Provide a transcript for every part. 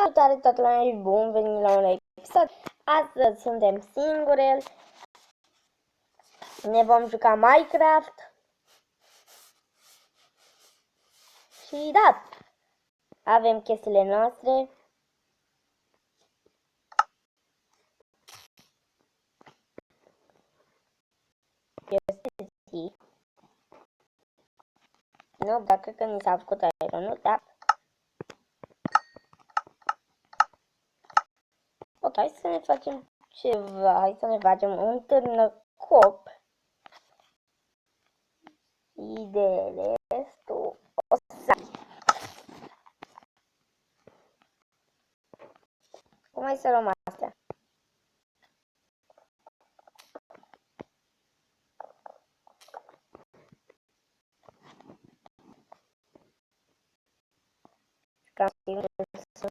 Salutare toată lumea și bun venit la un episod. Astăzi suntem singure. Ne vom juca Minecraft. Și da, avem chestiile noastre. Chestii. Nu, dar cred că ni s-a făcut ironul, da. Ok, hai să ne facem ceva. Hai să ne facem un târnăcop. Ideile tu o să... Cum ai să luăm astea? Cam sigur să...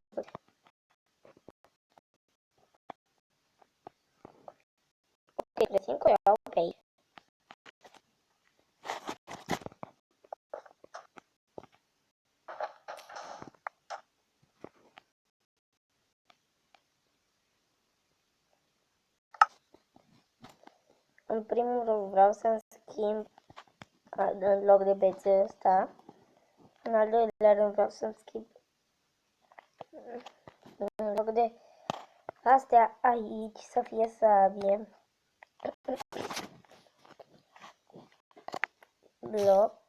Ok, prețin cu ea, ok. În primul rând vreau să-mi schimb în loc de bețe ăsta. În al doilea rând vreau să-mi schimb în loc de astea aici să fie sabie. Blocuri.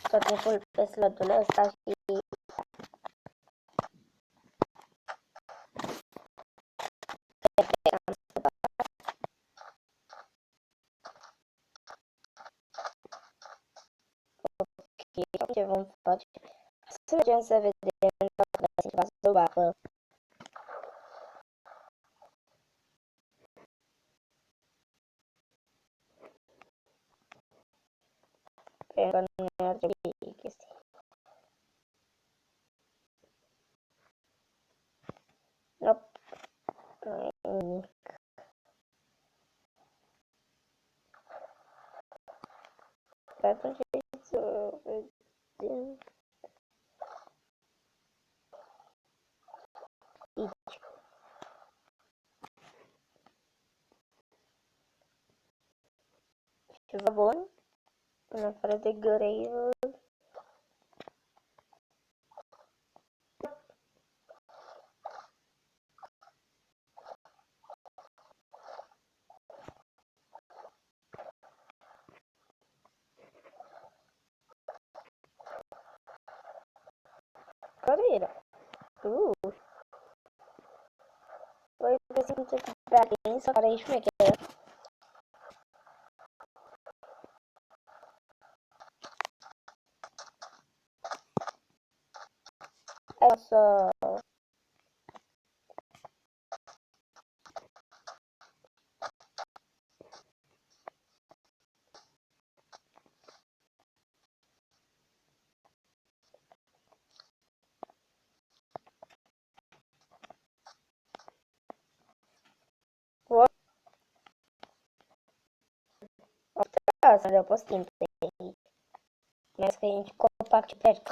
Tot timpul pe slotul ăsta și ce vom face? Să mergem să vedem dacă găsim ceva să bată. Pentru că nu ar trebui chestii. Nope. Nu e nimic. Pe atunci să vedem. Aici. Ceva bun? În afară de grave. Care era? Voi presimte cu prea sau care e șmecheră. Hai să... Da, să le postim pe aici. Mai că e nici copac și perc.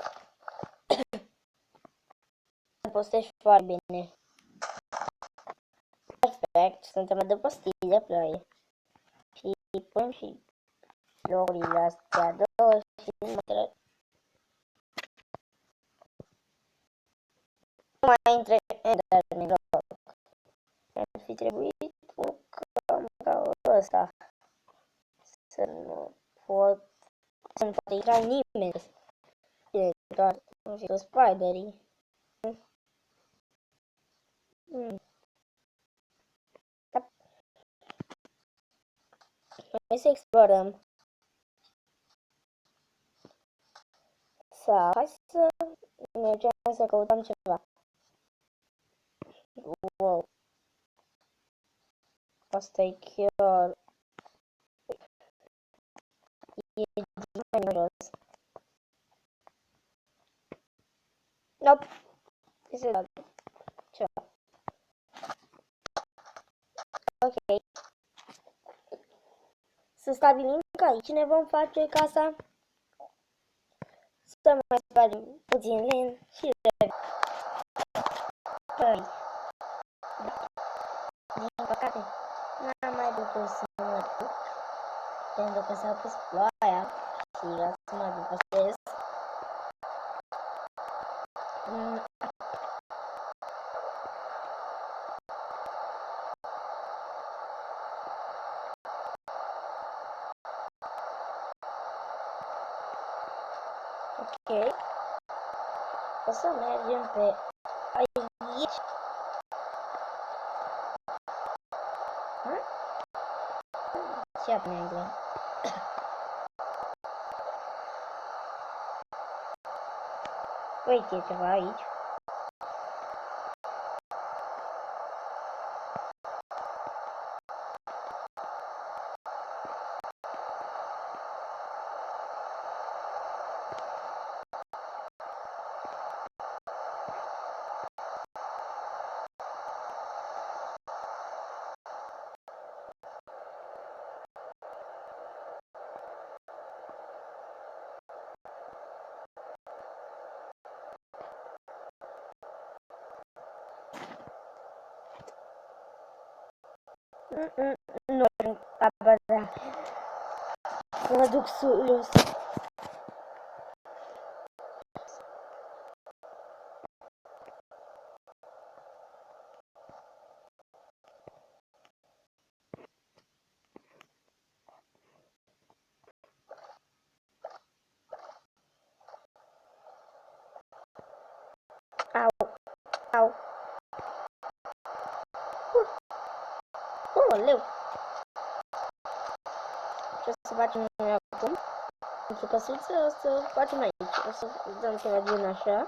Să postești foarte bine. Perfect, suntem la postile play. Și punem și florile astea două și mătră. Nu mai intre Enderman, loc. Ar fi trebuit un cam ca ăsta. Să nu pot... Să nu poate intra nimeni. E doar, nu știu, spiderii. Hai să explorăm. Hai să mergem să căutăm ceva. Wow. Asta e chiar... E generos. Nope. Se da ceva. Ok. Să stabilim că aici ne vom face casa. să mai spargem puțin len și păi, din păcate, n-am mai putut să mă duc, pentru că s-a pus ploaia și vreau să mă depășesc. Ok. O să mergem pe aici. Ce apne engleză? Uite, e ceva aici. Nu, abia să mă duc sus. Au, au. Leu. Ce o să facem noi acum? Pentru căsuță o să facem aici. O să dăm ceva din așa.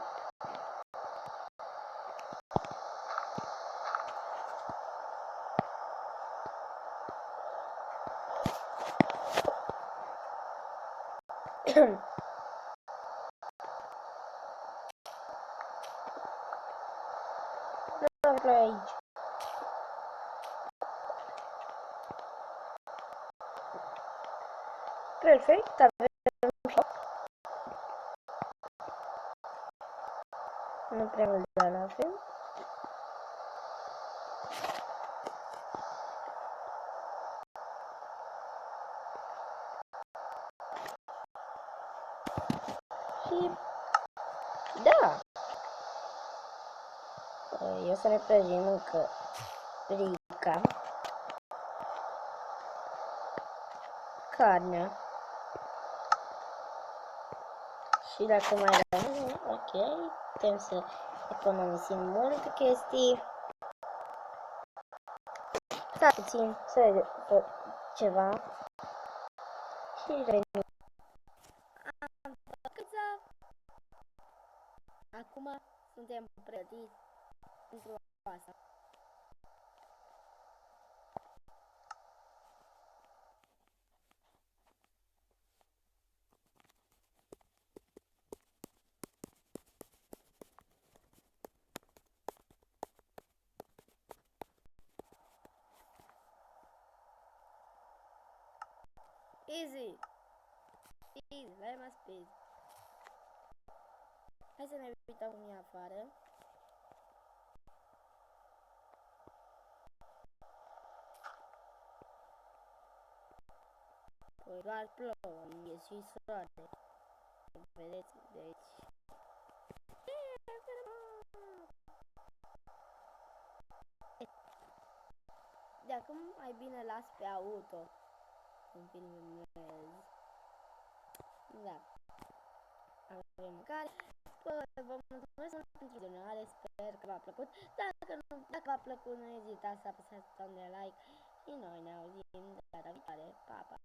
Dăm pe aici. Perfect, avem shop. Nu prea mult de la fel. Și da. Eu să ne prăjim încă rica. Carnea. Și dacă mai rămâne, ok, putem să economisim multe chestii. Stai puțin să fac ceva. Și revenim. Am făcut. Acum suntem pregătiți pentru asta. Easy! Easy, very much speed. Hai să ne uităm cum e afară. Păi doar plouă, e și soare. Vedeți de aici. De acum mai bine las pe auto. În filmez. Da. Avem mâncare. Vă mulțumesc pentru donare, sper că v-a plăcut. Dacă v-a plăcut, nu ezitați să apăsați butonul de like și noi ne auzim data viitoare. Pa, pa!